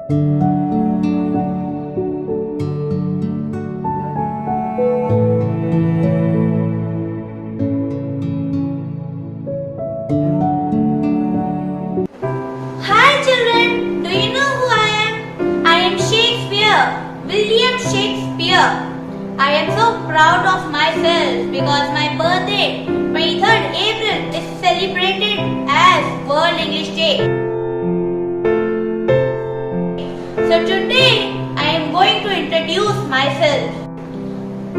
Hi children, do you know who I am? I am Shakespeare, William Shakespeare. I am so proud of myself because my birthday, 23rd April, is celebrated as World English Day. So today, I am going to introduce myself.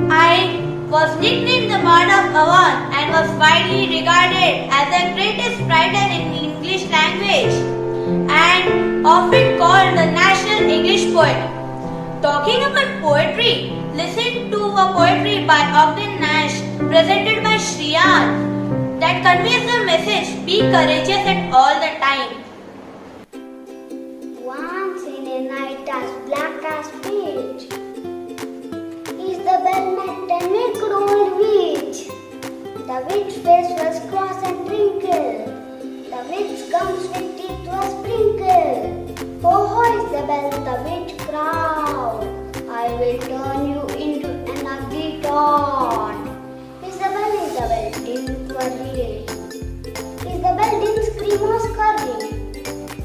I was nicknamed the Bard of Avon and was widely regarded as the greatest writer in English language and often called the national English poet. Talking about poetry, listen to a poetry by Ogden Nash presented by Shriyar that conveys the message, be courageous at all the time. Once in a night as black as pitch, Isabel met a naked old witch. The witch face was cross and wrinkled. The witch gums with teeth was sprinkled. Oh, Isabel, the witch cried, I will turn you into an ugly tot. Isabel didn't worry. Isabel didn't scream or scurry.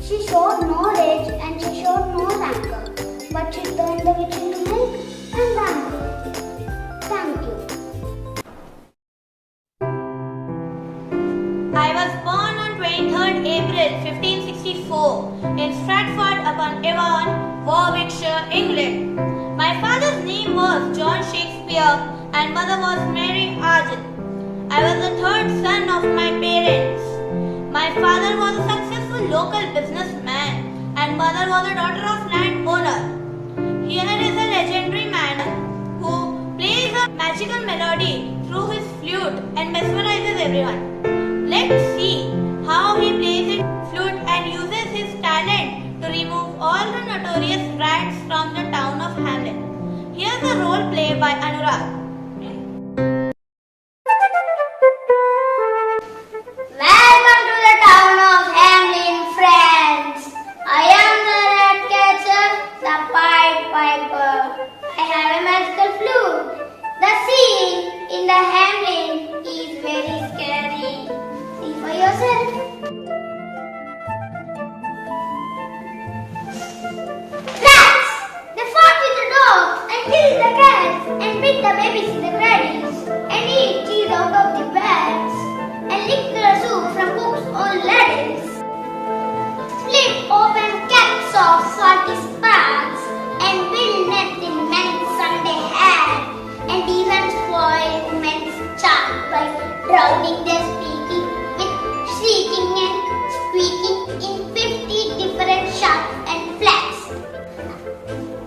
She showed no rage and she showed no rancor, but she turned the witch into milk and rancor. Thank you. I was born on 23rd April 1564 in Stratford-upon-Avon, Warwickshire, England. My father's name was John Shakespeare and mother was Mary Argent. I was the third son of my parents. My father was a successful local businessman and mother was a daughter of landowner. Here is a legendary man who plays a magical melody through his flute and mesmerizes everyone. Let's see how he plays his flute and uses his talent to remove all the notorious rats from the town of Hamlin. Here's a role play by Anurag. Welcome to the town of Hamlin, friends. I am the rat catcher, the Pied Piper. I have a magical flute. The scene in the Hamlin is very scary. See for yourself. Rats! They fought with the dogs and killed the cats and bit the babies in the cradles and eat cheese out of the bags and lick the soup from cook's own ladles. Split open caps of salty sparks and build nests in men's Sunday hat and even spoil men's chat by drowning their speaking with shrieking and squeaking in 50 different shots and flags.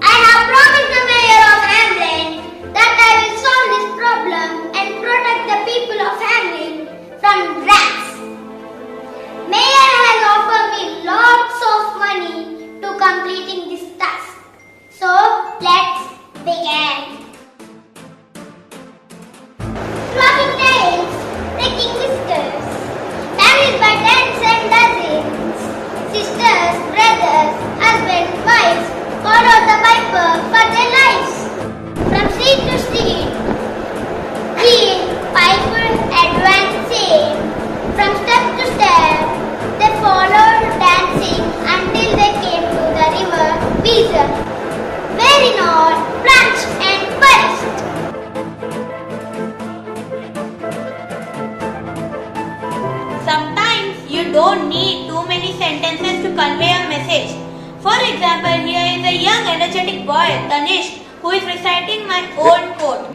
I have promised the mayor of Hamlin that I will solve this problem and protect the people of Hamlin from rats. Mayor has offered me lots of money to completing this task. So let's begin. Flopping tails, breaking whiskers, married by tens and dozens, sisters, brothers, husbands, wives, follow the piper for their lives. From street to street, he piper advancing. From step to step, they followed dancing until they came to the river Weser, where in all branched and burst. Sometimes you don't need too many sentences to convey a message. For example, here is a young energetic boy, Tanish, who is reciting my old quote.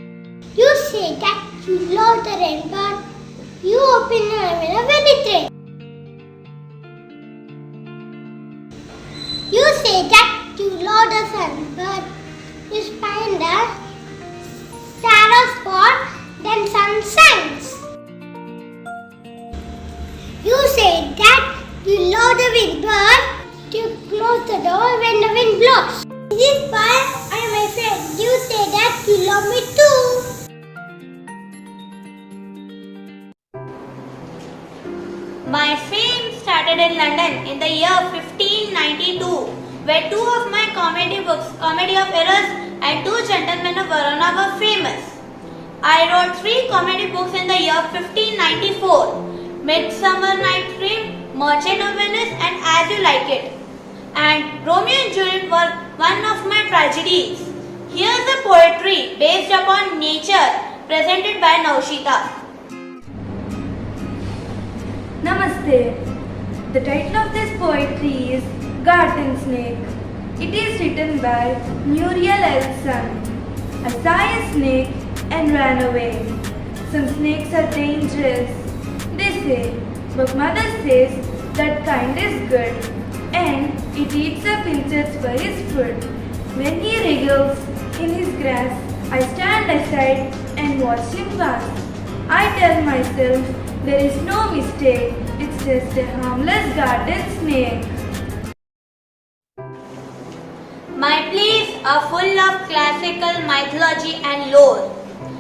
You say that you love the rain, but you open your umbrella when it rains. You say that you love the sun, but you find the shadow spot, then sun shines. You say that you love the wind, but you close the door when the wind blows. This is why I am my friend. You say that you love me too. My fame started in London in the year 1592 where two of my comedy books, Comedy of Errors and Two Gentlemen of Verona, were famous. I wrote 3 comedy books in the year 1594, Midsummer Night's Dream, Merchant of Venice and As You Like It. And Romeo and Juliet were one of my tragedies. Here's a poetry based upon nature presented by Naushita. Namaste. The title of this poetry is Garden Snake. It is written by Muriel Elson. I saw a snake and ran away. Some snakes are dangerous, they say, but mother says that kind is good, and it eats up insects for his food. When he wriggles in his grass, I stand aside and watch him pass. I tell myself there is no mistake, it's just a harmless garden snake. My plays are full of classical mythology and lore.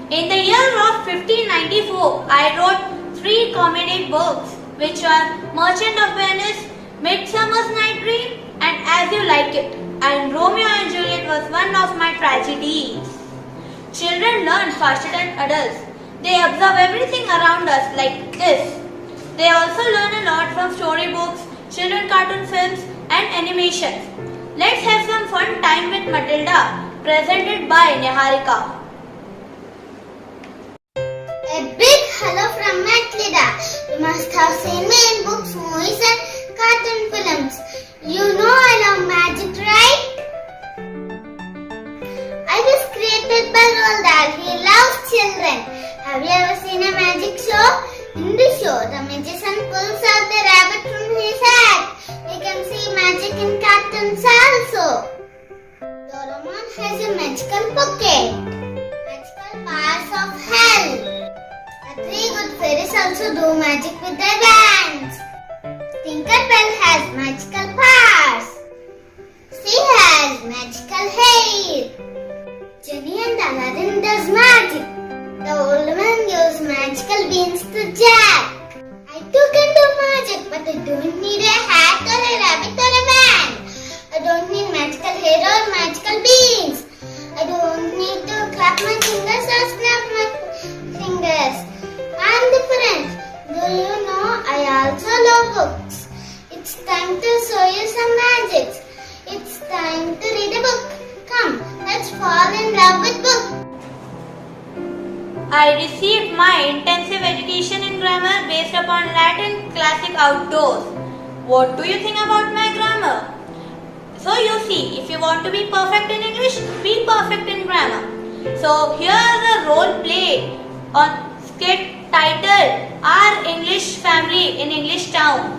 In the year of 1594, I wrote 3 comedy books, which are Merchant of Venice, Midsummer's Night Dream, and As You Like It. And Romeo and Juliet was one of my tragedies. Children learn faster than adults. They observe everything around us like this. They also learn a lot from storybooks, children cartoon films, and animations. Let's have some fun time with Matilda, presented by Niharika. A big hello from Matilda. You must have seen me in books, movies and cartoon films. You know I love magic, right? I was created by Roald Dahl. He loves children. Have you ever seen a magic show? In the show, the magician pulls out the rabbit from his hat. You can see magic in cartoons also. Doraemon has a magical pocket. Magical powers of hell. The 3 good fairies also do magic with their wands. Tinkerbell has magical powers. She has magical hair. Jenny and Aladdin does magic. The old man gives magical beans to Jack. I too can do magic, but I don't need a hat or a rabbit or a wand. I don't need magical hair or magical beans. I don't need to clap my fingers or snap my fingers. I'm different. Do you know I also love books? It's time to show you some magic. It's time to read a book. Come, let's fall in love with books. I received my intensive education in grammar based upon Latin classic outdoors. What do you think about my grammar? So you see, if you want to be perfect in English, be perfect in grammar. So here is a role play on skit titled Our English Family in English Town.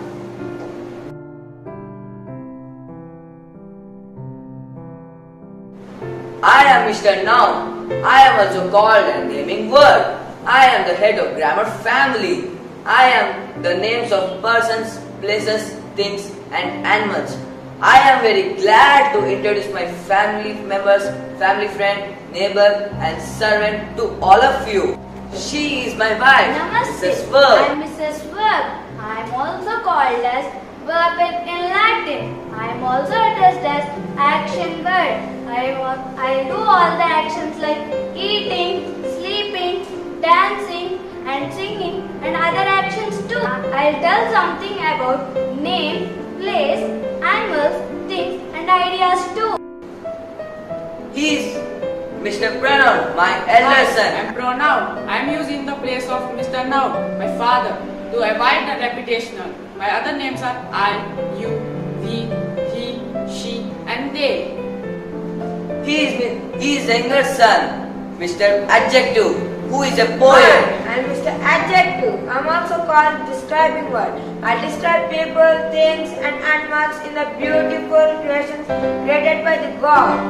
I am Mr. Noun. I am also called a naming word. I am the head of grammar family. I am the names of persons, places, things and animals. I am very glad to introduce my family members, family friend, neighbor and servant to all of you. She is my wife, Namaste. Mrs. Verb. I'm Mrs. Verb. I'm also called as verb in Latin. I'm also addressed as action word. I do all the actions like eating, sleeping, dancing and singing and other actions too. I'll tell something about name, place, animals, things and ideas too. He is Mr. Pronoun, my elder son. I'm pronoun. I'm using the place of Mr. Noun, my father, to avoid the repetitional. My other names are I, you, we, he, she, and they. He is younger son, Mr. Adjective, who is a poet. I'm Mr. Adjective. I'm also called describing word. I describe people, things and animals in the beautiful creations created by the God.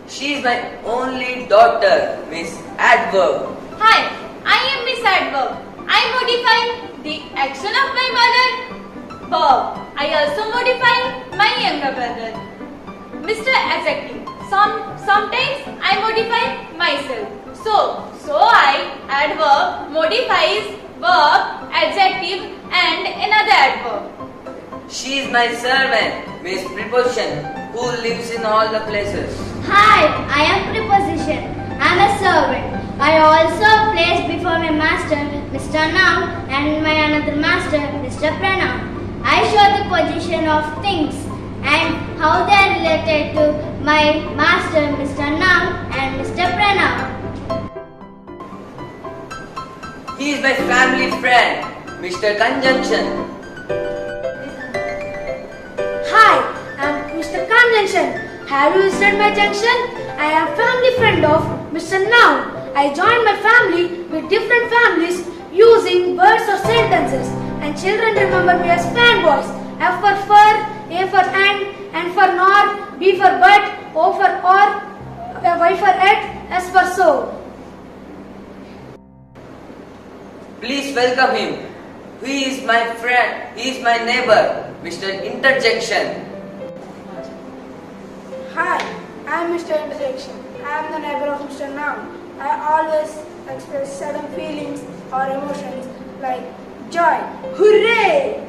She is my only daughter, Miss Adverb. Hi, I am Miss Adverb. I modify the action of my mother, Bob. I also modify my younger brother, Mr. Adjective. Sometimes I modify myself. So I adverb modifies verb, adjective and another adverb. She is my servant, Miss Preposition, who lives in all the places. Hi, I am Preposition. I am a servant. I also place before my master, Mr. Noun, and my another master, Mr. Pronoun. I show the position of things and how they are related to my master, Mr. Noun, and Mr. Pronoun. He is my family friend, Mr. Conjunction. Hi, I am Mr. Conjunction. Have you visited my junction? I am family friend of Mr. Noun. I joined my family with different families using words or sentences, and children remember me as fanboys. F for fur, A for and for nor, B for but, O for or, Y for et, S for so. Please welcome him. He is my friend, he is my neighbor, Mr. Interjection. Hi, I am Mr. Interjection. I am the neighbor of Mr. Noun. I always express certain feelings or emotions like joy, hooray,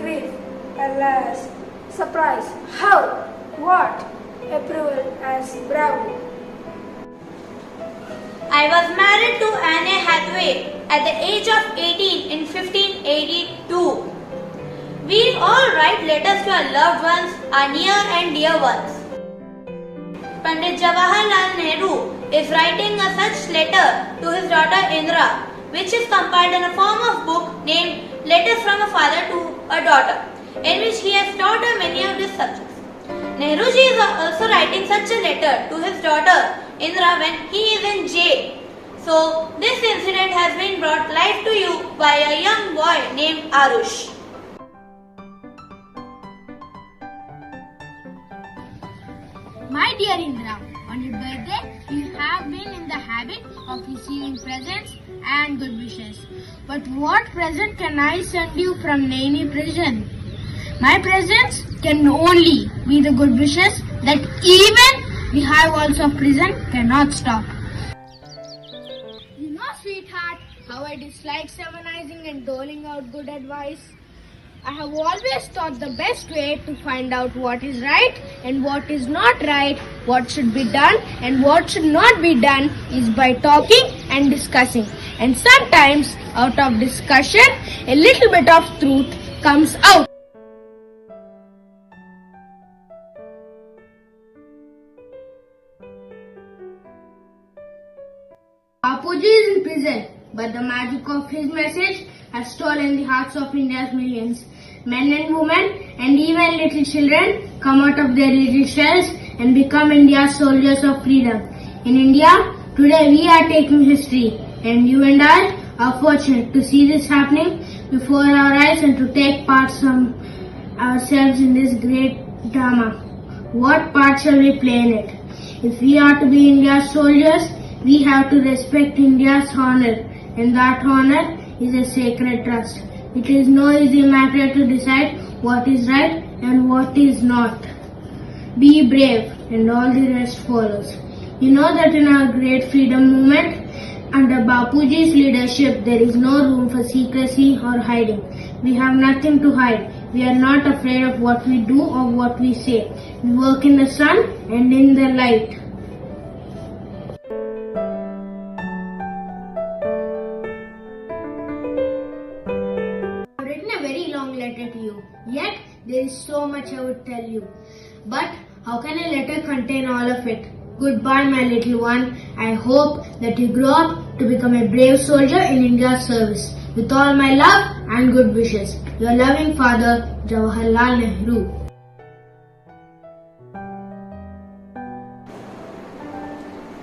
grief, alas, surprise, how, what, approval as bravo. I was married to Anne Hathaway at the age of 18 in 1582. We all write letters to our loved ones, our near and dear ones. Pandit Jawaharlal Nehru is writing a such letter to his daughter Indira, which is compiled in a form of book named Letters from a Father to a Daughter, in which he has taught her many of these subjects. Nehruji is also writing such a letter to his daughter Indira when he is in jail. So, this incident has been brought live to you by a young boy named Arush. My dear Indra, on your birthday, you have been in the habit of receiving presents and good wishes. But what present can I send you from Naini prison? My presents can only be the good wishes that even the high walls of prison cannot stop. You know, sweetheart, how I dislike sermonizing and doling out good advice. I have always thought the best way to find out what is right and what is not right, what should be done and what should not be done is by talking and discussing. And sometimes out of discussion, a little bit of truth comes out. Bapuji is in prison, but the magic of his message has stolen the hearts of India's millions. Men and women and even little children come out of their little shells and become India's soldiers of freedom. In India, today we are taking history, and you and I are fortunate to see this happening before our eyes and to take part from ourselves in this great drama. What part shall we play in it? If we are to be India's soldiers, we have to respect India's honor, and that honor is a sacred trust. It is no easy matter to decide what is right and what is not. Be brave, and all the rest follows. You know that in our great freedom movement, under Bapuji's leadership, there is no room for secrecy or hiding. We have nothing to hide. We are not afraid of what we do or what we say. We work in the sun and in the light. I've written a very long letter to you, yet there is so much I would tell you. But how can a letter contain all of it? Goodbye, my little one. I hope that you grow up to become a brave soldier in India's service. With all my love and good wishes, your loving father, Jawaharlal Nehru.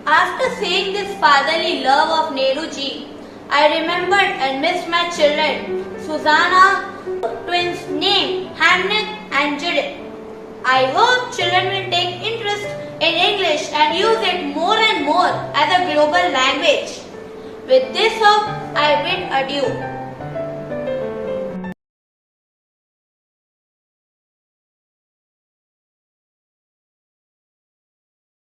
After seeing this fatherly love of Nehruji, I remembered and missed my children, Susanna, twins named Hamnet and Judith. I hope children will take interest in English and use it more and more as a global language. With this hope, I bid adieu.